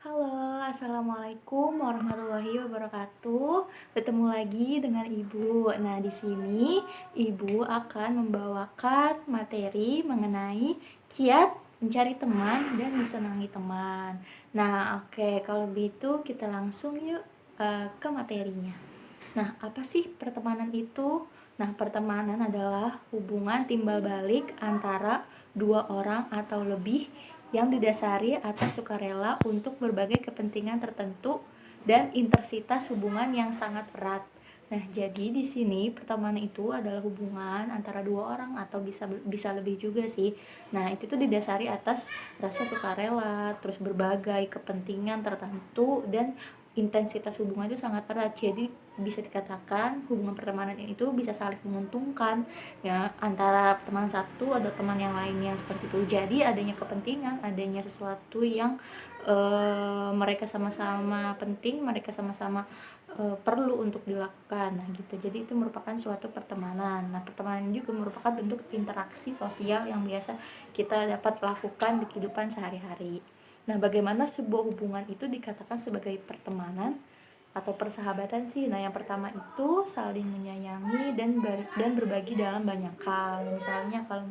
Halo, assalamualaikum warahmatullahi wabarakatuh. Bertemu lagi dengan Ibu. Nah, di sini Ibu akan membawakan materi mengenai kiat mencari teman dan disenangi teman. Nah, oke, kalau begitu kita langsung yuk ke materinya. Nah, apa sih pertemanan itu? Nah, pertemanan adalah hubungan timbal balik antara dua orang atau lebih yang didasari atas sukarela untuk berbagai kepentingan tertentu dan intensitas hubungan yang sangat erat. Nah, jadi di sini pertemanan itu adalah hubungan antara dua orang atau bisa lebih juga sih. Nah, itu tuh didasari atas rasa sukarela, terus berbagai kepentingan tertentu dan intensitas hubungan itu sangat erat. Jadi bisa dikatakan hubungan pertemanan itu bisa saling menguntungkan ya antara teman satu atau teman yang lainnya seperti itu. Jadi adanya kepentingan, adanya sesuatu yang mereka sama-sama penting, mereka sama-sama perlu untuk dilakukan. Nah, gitu. Jadi itu merupakan suatu pertemanan. Nah, pertemanan juga merupakan bentuk interaksi sosial yang biasa kita dapat lakukan di kehidupan sehari-hari. Nah, bagaimana sebuah hubungan itu dikatakan sebagai pertemanan atau persahabatan sih? Nah, yang pertama itu saling menyayangi dan berbagi dalam banyak hal. Misalnya kalau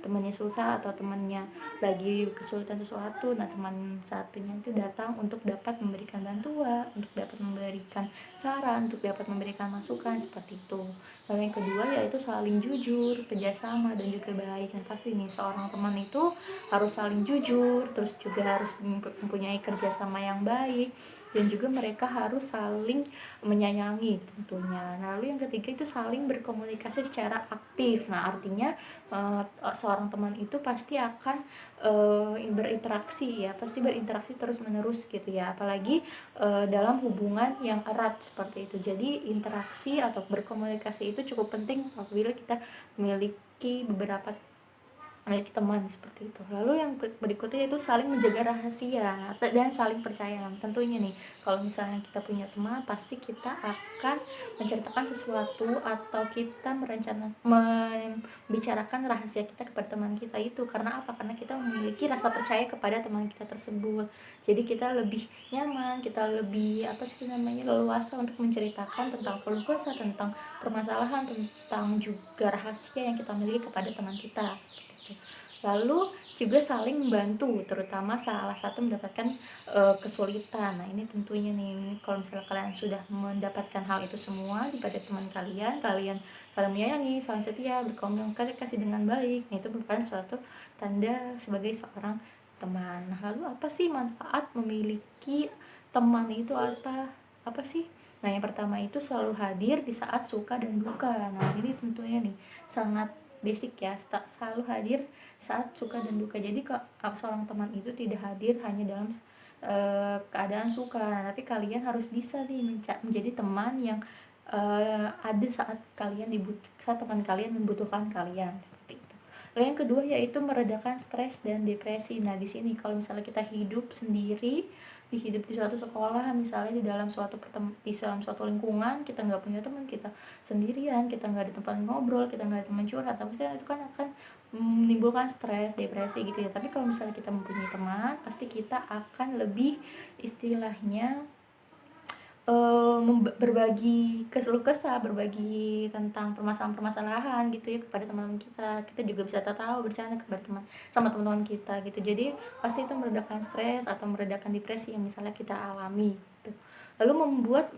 temannya susah atau temannya lagi kesulitan sesuatu, nah teman satunya itu datang untuk dapat memberikan bantuan, untuk dapat memberikan saran, untuk dapat memberikan masukan seperti itu. Lalu yang kedua yaitu saling jujur, kerjasama dan juga baik. Dan pasti nih seorang teman itu harus saling jujur, terus juga harus mempunyai kerjasama yang baik, dan juga mereka harus saling menyayangi tentunya. Nah, lalu yang ketiga itu saling berkomunikasi secara aktif. Nah, artinya seorang teman itu pasti akan berinteraksi ya, pasti berinteraksi terus-menerus gitu ya. Apalagi dalam hubungan yang erat seperti itu. Jadi interaksi atau berkomunikasi itu cukup penting apabila kita memiliki beberapa memiliki teman seperti itu. Lalu yang berikutnya itu saling menjaga rahasia dan saling percaya. Tentunya nih, kalau misalnya kita punya teman, pasti kita akan menceritakan sesuatu atau kita membicarakan rahasia kita kepada teman kita itu. Karena apa? Karena kita memiliki rasa percaya kepada teman kita tersebut. Jadi kita lebih nyaman, kita lebih leluasa untuk menceritakan tentang keluh kesah, tentang permasalahan, tentang juga rahasia yang kita miliki kepada teman kita. Lalu juga saling membantu, terutama salah satu mendapatkan kesulitan. Nah, ini tentunya nih, kalau misalnya kalian sudah mendapatkan hal itu semua pada teman kalian, kalian saling menyayangi, saling setia, berkomunikasi dengan baik. Nah, itu merupakan suatu tanda sebagai seorang teman. Nah, lalu apa sih manfaat memiliki teman itu apa? Apa sih? Nah, yang pertama itu selalu hadir di saat suka dan duka. Nah, ini tentunya nih sangat basic ya, selalu hadir saat suka dan duka. Jadi seorang teman itu tidak hadir hanya dalam keadaan suka, tapi kalian harus bisa nih menjadi teman yang ada saat teman kalian membutuhkan kalian seperti itu. Lalu yang kedua yaitu meredakan stres dan depresi. Nah, di sini kalau misalnya kita hidup sendiri, hidup di suatu sekolah, misalnya di dalam suatu lingkungan, kita nggak punya teman, kita sendirian, kita nggak ada tempat ngobrol, kita nggak ada teman curhat, pasti itu kan akan menimbulkan stres, depresi gitu ya. Tapi kalau misalnya kita mempunyai teman, pasti kita akan lebih istilahnya berbagi keluh kesah, berbagi tentang permasalahan-permasalahan gitu ya kepada teman-teman kita. Kita juga bisa tertawa bercanda kepada teman-teman kita gitu. Jadi pasti itu meredakan stres atau meredakan depresi yang misalnya kita alami gitu. Lalu membuat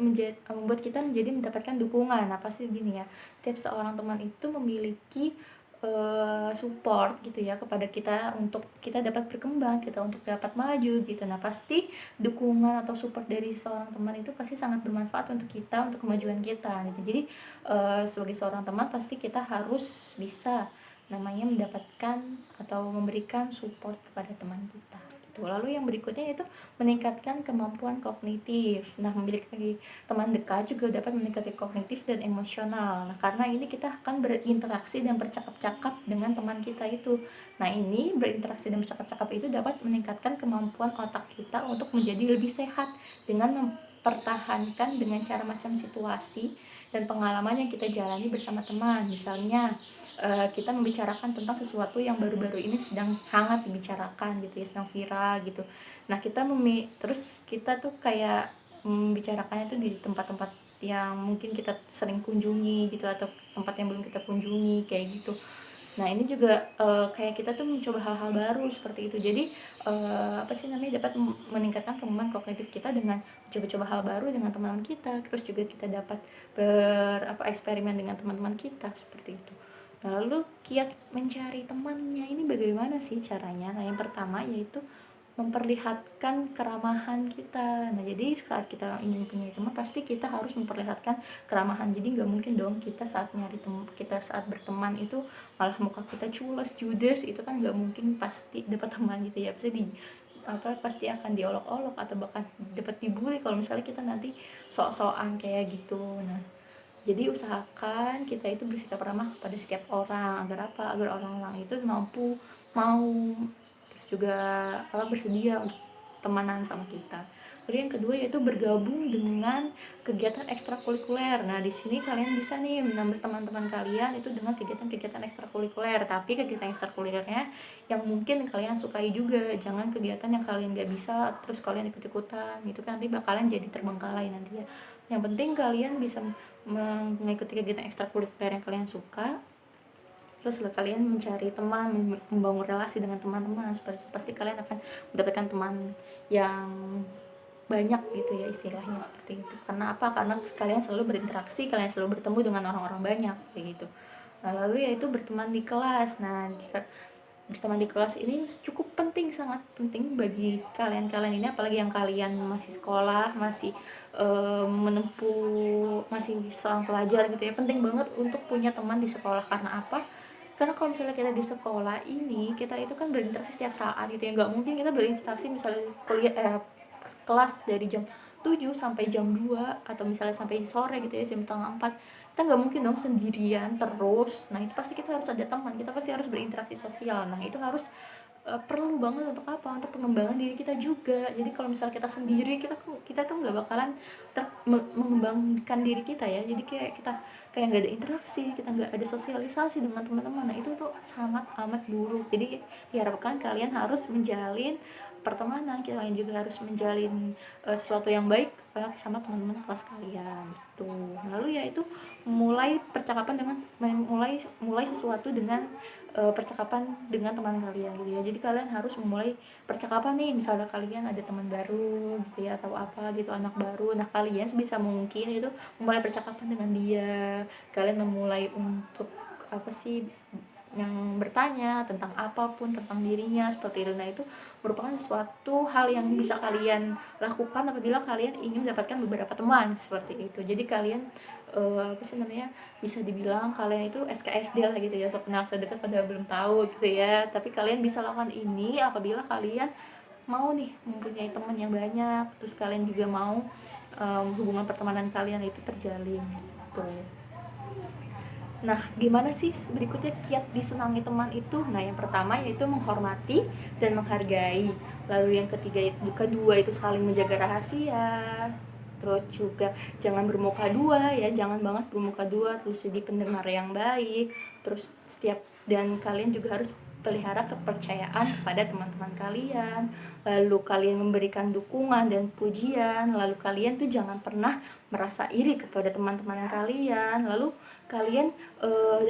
kita menjadi mendapatkan dukungan. Nah, pasti gini ya, setiap seorang teman itu memiliki support gitu ya kepada kita untuk kita dapat berkembang, kita untuk dapat maju gitu. Nah, pasti dukungan atau support dari seorang teman itu pasti sangat bermanfaat untuk kita, untuk kemajuan kita gitu. Jadi sebagai seorang teman pasti kita harus bisa namanya mendapatkan atau memberikan support kepada teman kita gitu. Lalu yang berikutnya yaitu meningkatkan kemampuan kognitif. Nah, memiliki teman dekat juga dapat meningkatkan kognitif dan emosional. Nah, karena ini kita akan berinteraksi dan bercakap-cakap dengan teman kita itu. Nah, ini berinteraksi dan bercakap-cakap itu dapat meningkatkan kemampuan otak kita untuk menjadi lebih sehat dengan mempertahankan dengan cara macam situasi dan pengalaman yang kita jalani bersama teman. Misalnya kita membicarakan tentang sesuatu yang baru-baru ini sedang hangat dibicarakan gitu ya, sedang viral gitu. Nah terus kita tuh kayak membicarakannya tuh di tempat-tempat yang mungkin kita sering kunjungi gitu, atau tempat yang belum kita kunjungi kayak gitu. Nah ini juga kayak kita tuh mencoba hal-hal baru seperti itu. Jadi apa sih namanya, dapat meningkatkan kemampuan kognitif kita dengan coba-coba hal baru dengan teman-teman kita. Terus juga kita dapat eksperimen dengan teman-teman kita seperti itu. Nah, lalu kiat mencari temannya ini bagaimana sih caranya? Nah yang pertama yaitu memperlihatkan keramahan kita. Nah jadi saat kita ingin punya teman, pasti kita harus memperlihatkan keramahan. Jadi nggak mungkin dong kita saat saat berteman itu malah muka kita culas judes, itu kan nggak mungkin, pasti dapat teman gitu ya, pasti akan diolok-olok atau bahkan dapat dibully kalau misalnya kita nanti sok-sokan kayak gitu. Nah jadi usahakan kita itu bersikap ramah kepada setiap orang, agar apa, agar orang-orang itu mau terus juga bersedia untuk temanan sama kita. Lalu yang kedua yaitu bergabung dengan kegiatan ekstrakurikuler. Nah di sini kalian bisa nih menambah teman-teman kalian itu dengan kegiatan-kegiatan ekstrakurikuler, tapi kegiatan ekstrakurikulernya yang mungkin kalian sukai juga. Jangan kegiatan yang kalian gak bisa terus kalian ikut-ikutan gitu kan, nanti bakalan jadi terbengkalai nanti ya. Yang penting kalian bisa mengikuti kegiatan ekstrakurikuler yang kalian suka, terus kalian mencari teman, membangun relasi dengan teman-teman, seperti itu pasti kalian akan mendapatkan teman yang banyak gitu ya, istilahnya seperti itu. Karena apa? Karena kalian selalu berinteraksi, kalian selalu bertemu dengan orang-orang banyak kayak gitu. Nah lalu yaitu berteman di kelas. Nah berteman di kelas ini cukup penting, sangat penting bagi kalian-kalian ini, apalagi yang kalian masih sekolah, masih masih seorang pelajar gitu ya. Penting banget untuk punya teman di sekolah. Karena apa? Karena kalau misalnya kita di sekolah ini, kita itu kan berinteraksi setiap saat gitu ya, nggak mungkin kita berinteraksi misalnya kelas dari jam 7 sampai jam 2 atau misalnya sampai sore gitu ya, jam setengah 4. Kita nggak mungkin dong sendirian terus. Nah itu pasti kita harus ada teman, kita pasti harus berinteraksi sosial. Nah itu harus perlu banget untuk apa? Untuk pengembangan diri kita juga. Jadi kalau misalnya kita sendiri, kita tuh nggak bakalan mengembangkan diri kita ya. Jadi kita kayak nggak ada interaksi, kita nggak ada sosialisasi dengan teman-teman. Nah itu tuh sangat amat buruk. Jadi diharapkan kalian harus menjalin pertemanan, kalian juga harus menjalin sesuatu yang baik sama teman-teman kelas kalian gitu. Lalu ya itu mulai percakapan dengan mulai sesuatu dengan percakapan dengan teman kalian gitu ya. Jadi kalian harus memulai percakapan nih, misalnya kalian ada teman baru gitu ya, atau apa gitu, anak baru. Nah kalian sebisa mungkin itu memulai percakapan dengan dia. Kalian memulai untuk apa sih, yang bertanya tentang apapun tentang dirinya seperti itu. Nah itu merupakan suatu hal yang bisa kalian lakukan apabila kalian ingin mendapatkan beberapa teman seperti itu. Jadi kalian bisa dibilang kalian itu SKSD lah gitu ya, sok kenal sedekat padahal belum tahu gitu ya. Tapi kalian bisa lakukan ini apabila kalian mau nih mempunyai teman yang banyak, terus kalian juga mau hubungan pertemanan kalian itu terjalin gitu. Nah, gimana sih berikutnya kiat disenangi teman itu? Nah, yang pertama yaitu menghormati dan menghargai. Lalu yang kedua itu saling menjaga rahasia. Terus juga jangan bermuka dua ya, jangan banget bermuka dua, terus jadi pendengar yang baik. Dan kalian juga harus pelihara kepercayaan kepada teman-teman kalian. Lalu kalian memberikan dukungan dan pujian. Lalu kalian tuh jangan pernah merasa iri kepada teman-teman kalian. Lalu kalian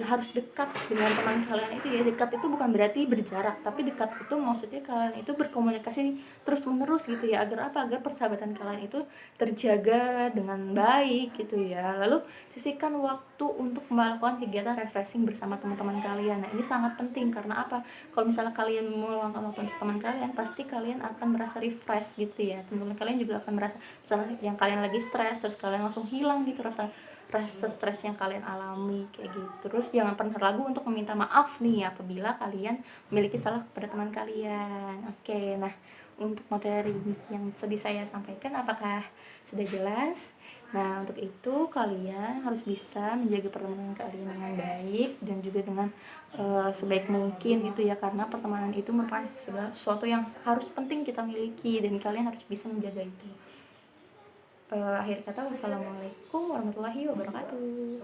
harus dekat dengan teman kalian itu ya. Dekat itu bukan berarti berjarak, tapi dekat itu maksudnya kalian itu berkomunikasi terus menerus gitu ya. Agar apa? Agar persahabatan kalian itu terjaga dengan baik gitu ya. Lalu sisihkan waktu untuk melakukan kegiatan refreshing bersama teman-teman kalian. Nah ini sangat penting. Karena apa? Kalau misalnya kalian meluangkan waktu untuk teman kalian, pasti kalian akan merasa refresh gitu ya. Teman-teman kalian juga akan merasa, misalnya yang kalian lagi stres, terus kalian langsung hilang gitu rasa stres yang kalian alami kayak gitu. Terus jangan pernah ragu untuk meminta maaf nih apabila kalian memiliki salah kepada teman kalian. Oke, nah untuk materi yang tadi saya sampaikan apakah sudah jelas? Nah untuk itu kalian harus bisa menjaga pertemanan kalian dengan baik dan juga dengan sebaik mungkin gitu ya, karena pertemanan itu merupakan sesuatu yang harus penting kita miliki dan kalian harus bisa menjaga itu. Akhir kata, wassalamualaikum warahmatullahi wabarakatuh.